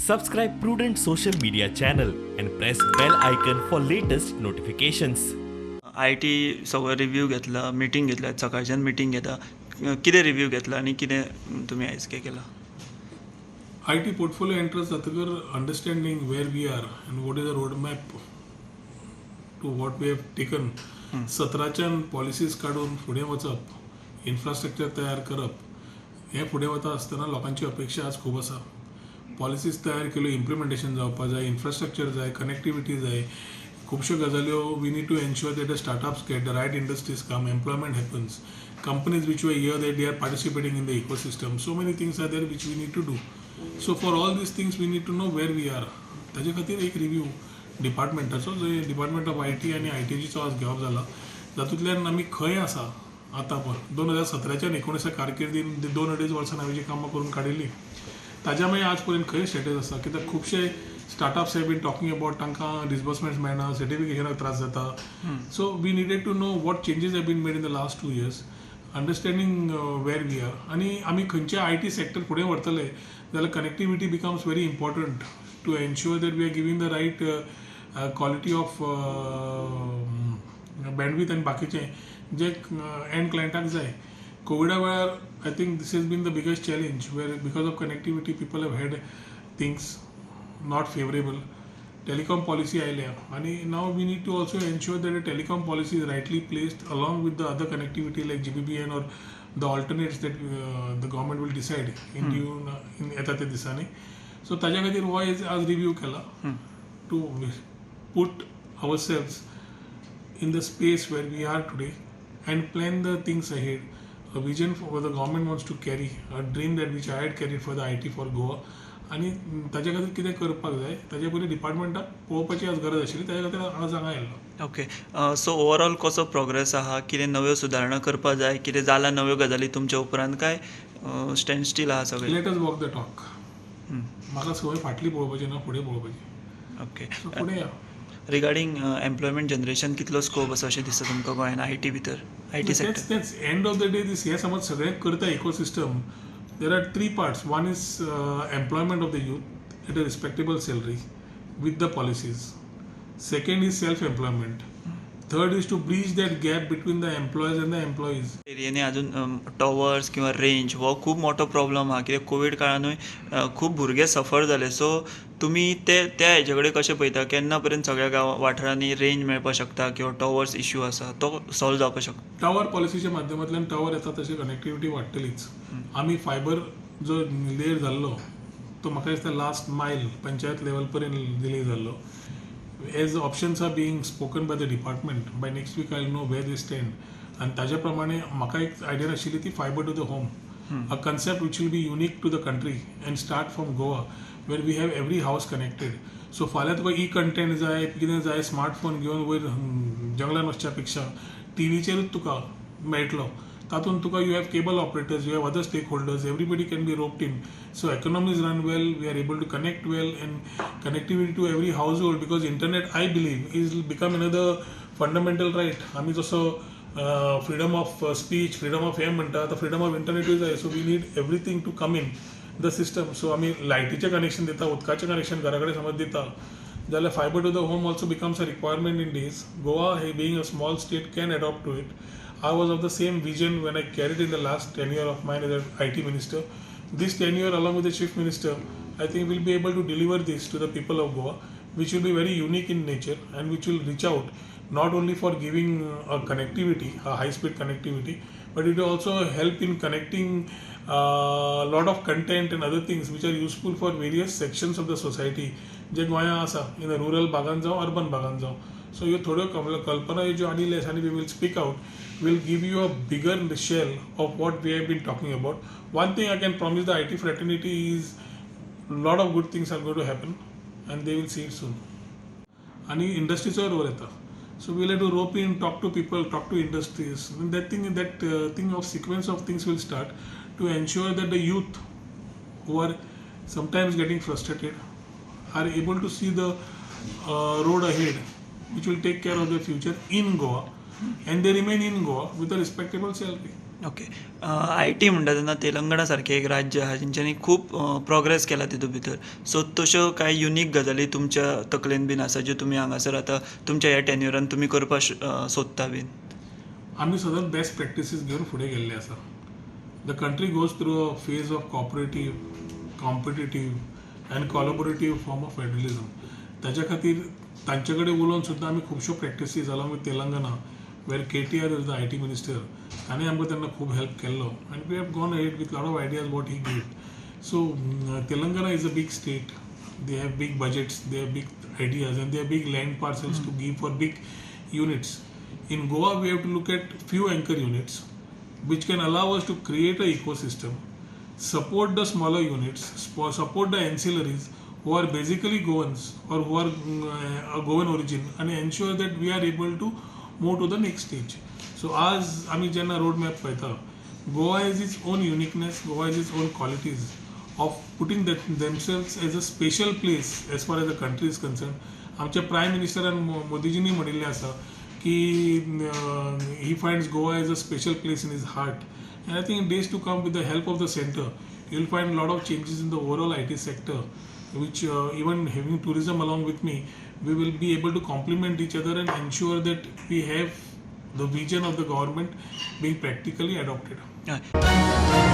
Subscribe Prudent social media channel and press bell icon for latest notifications. IT सगळो review घेतला, meeting घेतल्या, सकाळच्यान meeting घेता. कितें review घेतला आनी कितें तुमी आयज कितें केलां? IT portfolio enters जातकर understanding where we are and what is the roadmap to what we have taken. 17च्यान पॉलिसीज काडून फुडें वचप, इन्फ्रास्ट्रक्चर तयार करप हें फुडें वता आसतना लोकांची अपेक्षा आज खूब आसा. पॉलिसीज तयार केल्यो इम्प्लिमेंटेशन जावपा जाय, इन्फ्रास्ट्रक्चर जाय, कनेक्टिविटी जाय, खुबश्यो गजाल्यो we need to ensure that the startups get the right industries come, employment happens, companies which were here that they are participating in the ecosystem. So many things are there which we need to do. So for all these things we need to know where we are. ताजे खातीर एक review डिपार्टमेंटाचो जो department of IT आनी ITGचो आज घेवप जाला, तातूंतल्यान आमी खंय आसा आतां पण 2017च्यान 19 कारकिर्दीन 2-2.5 वर्सां हांवें जी कामां करून काडिल्ली ताज्या मागीर आज पर्यंत खंय स्टेटस आसा, कित्याक खुबशे startups have been talking about तांकां डिसबर्समेंट्स मेळना, सर्टिफिकेशनाक त्रास जाता. So we needed to know what changes have been made in the last 2 years, understanding where we are. आनी आमी खंयचे IT सेक्टर फुडें व्हरतले जाल्यार connectivity becomes very important to ensure that we are giving the right quality of bandwidth आनी बाकीचें जे end क्लायंटाक जाय. कोविडा वेळार I think this has bin the biggest challenge where because of connectivity people have had things not favourable. Telecom policy आयल्या आणि now we need to also ensure that the telecom policy is rightly placed along with the other connectivity like GBBN or the alternates that the government will decide in येता ते दिसांनी. So ताज्या खातीर हो आज review केला to put ourselves in the space where we are today and plan the things ahead. A vision for what the government wants to carry, a dream that which I had carried for the IT for Goa. आणि ताजे खातीर कितें करपाक जाय ताजे पयलीं डिपार्टमेंटाक पळोवपाची आज गरज आशिल्ली, ताजे खातीर आज हांगा आयिल्लो. ओके, सो ओवरऑल कसो प्रोग्रेस आहा, कितें नव्यो सुदारणा करपा जाय, कितें जाला नव्यो गजाली तुमच्या उपरांत काय स्टँड स्टील आहा सगळें? Let us walk the talk. म्हाका संवय फाटली पळोवपाची ना, फुडें पळोवपाची. ओके, फुडें या. रिगार्डींग एम्प्लॉयमेंट जनरेशन कितलो स्कोप आसा अशें दिसता तुमकां गोंयान IT भितर, IT sector? That's end of the day this हे समज सगळें करता ecosystem. There are 3 parts. One is employment of the youth at a respectable salary with the policies. Second is self-employment. Third is to bridge that gap between the employers and the employees. एरियांनी अजून towers किंवा range हो खूब मोठो problem आहा, कित्याक Covid काळानूय खूब भुरगे सफर जाले. सो तुमी त्या हेजे कडेन कशें पळयता, केन्ना पर्यंत सगळ्या वाठारांनी रेंज मेळपाक शकता किंवा टॉवर्स इश्यू आसा तो सॉल्व जावपाक शकता? टावर पॉलिसीच्या माध्यमांतल्यान टावर येता तशी कनेक्टिविटी वाडटलीच. आमी फायबर जो लेयर जाल्लो तो म्हाका दिसता लास्ट मायल पंचायत लेवल पर्यंत रिलीज जाल्लो. As options are being spoken by the department, by next week I'll know where they stand. And ताज्या प्रमाणे म्हाका एक आयडिया आशिल्ली ती fibre to the home, a concept which will be unique to the country and start from Goa where we have every house connected. So फाल्यां तुका content जाय, कितें जाय, स्मार्टफोन घेवन वयर जंगलान वचच्या पेक्षा टीव्हीचेरूच तुका मेळटलो. तातूंत तुका you have cable operators, you have other stakeholders, everybody can be roped in. So economies run well, we are able to connect well and connectivity to every household, because internet I believe is become another fundamental right. आमी जसो freedom of speech, freedom of हे म्हणटा, तर freedom of internet जाय. So we need everything to come in the system. So आमी लायटीचें connection दिता, उदकाचें connection घरा कडेन समज दिता जाल्यार fiber to the home also becomes a requirement in days. Goa being a small state can adopt to it. I was of the same vision when I carried in the last tenure of mine as an IT minister. This tenure along with the chief minister, I think we'll be able to deliver this to the people of Goa, which will be very unique in nature and which will reach out not only for giving a connectivity, a high-speed connectivity, but it will also help in connecting a lot of content and other things which are useful for various sections of the society, जे गोंया आसा, in the rural भागांत जावं urban भागांत जावं. So ह्यो थोड्यो कल्पना ज्यो आडिल्ल्यो आसा आनी we will speak out, will give you a bigger shell of what we have been talking about. One thing I can promise the IT fraternity is a lot of good things are going to happen and they will see it soon. And industries are over there. So we'll have to rope in, talk to people, talk to industries. And that thing of sequence of things will start to ensure that the youth who are sometimes getting frustrated are able to see the road ahead, which will take care of their future in Goa, and they remain in Goa with a respectable salary. Okay. I T म्हणटा तेन्ना तेलंगणा सारकें एक राज्य आहा जेंच्यांनी खूब progress केला तितूंत भितर. सो तश्यो कांय युनीक गजाली तुमच्या तकलेन बीन आसा ज्यो तुमी हांगासर आतां तुमच्या ह्या टेन्युरान तुमी करपाक सोदता बीन? आमी सदांच बेस्ट प्रॅक्टिसीस घेवन फुडें गेल्ले आसा. The country goes through a phase of cooperative, competitive and collaborative form of federalism. ताच्या खातीर तांचे कडेन उलोवन सुद्दां आमी खुबश्यो प्रॅक्टिसीस अलॉंग विथ तेलंगणा वेर KTR is the IT minister. ताणें आमकां तेन्ना खूब हेल्प केल्लो and we have gone ahead with lot of ideas what he give. So Telangana is a big state. They have big budgets, they have big ideas, and they have big land parcels to give for big units. In Goa, we have to look at few anchor units, which can allow us to create an ecosystem, support the smaller units, support the ancillaries who are basically Goans or who are a Goan origin, and ensure that we are able to move to the next stage. So, as आमी जेन्ना roadmap पळयता, Goa has its own uniqueness, Goa has its own qualities of putting themselves as a special place as far as the country is concerned. आमच्या prime मिनिस्टरान मोदीजींनी म्हणिल्लें आसा की he finds Goa as a special place in his heart. And I think in days to come, with the help of the center, you'll find a lot of changes in the overall IT sector, which even having tourism along with me, we will be able to complement each other and ensure that we have the vision of the government being practically adopted. हय.